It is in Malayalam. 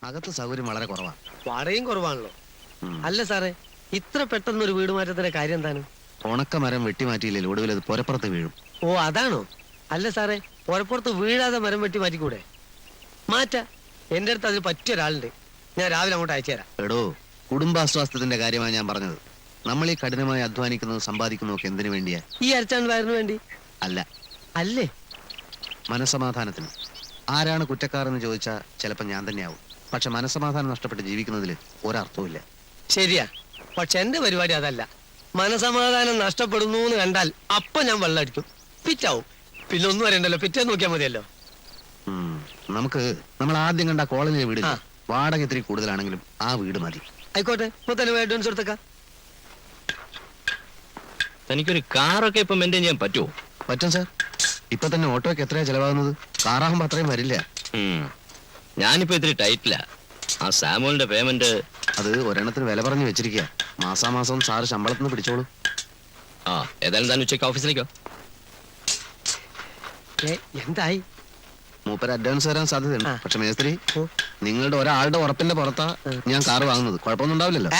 അകത്ത് സൗകര്യം വളരെ കുറവാണ്. വാടകയും കുറവാണല്ലോ. അല്ല സാറേ, ഇത്ര പെട്ടെന്നൊരു വീട് മാറ്റത്തിന്റെ കാര്യം എന്താണ്? ഉണക്ക മരം വെട്ടിമാറ്റിയില്ലേ ഒടുവിൽ അത് പുരപ്പുറത്ത് വീഴും. ഓ അതാണോ? അല്ല സാറേ, പുറപ്പുറത്ത് വീഴാതെ മരം വെട്ടി മാറ്റിക്കൂടെ? മാറ്റാ. എന്റെ അടുത്ത് അതിന് പറ്റിയ ഒരാളുണ്ട്, ഞാൻ രാവിലെ അങ്ങോട്ട് അയച്ചു തരാം. എടോ, കുടുംബാശ്വാസത്തിന്റെ കാര്യമാണ് ഞാൻ പറഞ്ഞത്. നമ്മൾ ഈ കഠിനമായി അധ്വാനിക്കുന്നത് സമ്പാദിക്കുന്നതൊക്കെ എന്തിനു വേണ്ടിയാ? ഈ അരച്ചാണ്ട് വയറിന് വേണ്ടി അല്ല, അല്ലേ? മനസ്സമാധാനത്തിന്. ആരാണ് കുറ്റക്കാരെന്ന് ചോദിച്ചാൽ ചിലപ്പോൾ ഞാൻ തന്നെയാവും. പക്ഷെ മനസ്സമാധാനം നഷ്ടപ്പെട്ട് ജീവിക്കുന്നതിൽ ഒരർത്ഥവുമില്ല. ശരിയാ, പക്ഷെ എന്റെ പരിപാടി അതല്ല. മനസമാധാനം നഷ്ടപ്പെടുന്നു എന്ന് കണ്ടാൽ അപ്പൊ ഞാൻ വെള്ളം അടിക്കും, ഫിറ്റാവും. പിന്നെ ഒന്നും അറിയണ്ടല്ലോ, പിറ്റേ നോക്കിയാൽ മതിയല്ലോ. നമ്മൾ ആദ്യം കണ്ട കോളനിയിലെ വീട് വാടക ഇത്തിരി കൂടുതലാണെങ്കിലും ആ വീട് മതി. ആയിക്കോട്ടെ, മുത്തന്നെ അഡ്വാൻസ് എടുത്തേക്കാം. തനിക്കൊരു കാറൊക്കെ ഇപ്പൊ മെയിൻറ്റെയിൻ ചെയ്യാൻ പറ്റുമോ? പറ്റും സാർ. ഇപ്പൊ തന്നെ ഓട്ടോയ്ക്ക് എത്രയാ ചെലവാകുന്നത്? കാറാകുമ്പോ അത്രയും വരില്ല. ഞാനിപ്പോ ഇത്തിരി ടൈറ്റില്ല. ആ സാമുവലിന്റെ പേയ്മെന്റ് അത് ഒരെണ്ണത്തിന് വില പറഞ്ഞു വെച്ചിരിക്കുക. മാസാമാസം സാറ് ശമ്പളത്തിന് പിടിച്ചോളൂ. ആ ഏതായാലും താൻ ഉച്ചയ്ക്ക് ഓഫീസിലേക്കോ? എന്തായി? മൂപ്പര് അഡ്വാൻസ് തരാൻ സാധ്യതയുണ്ട്. പക്ഷെ മേസ്ത്രി, നിങ്ങളുടെ ഒരാളുടെ ഉറപ്പിന്റെ പുറത്താ ഞാൻ കാറ് വാങ്ങുന്നത്. കുഴപ്പമൊന്നും ഉണ്ടാവില്ലല്ലോ.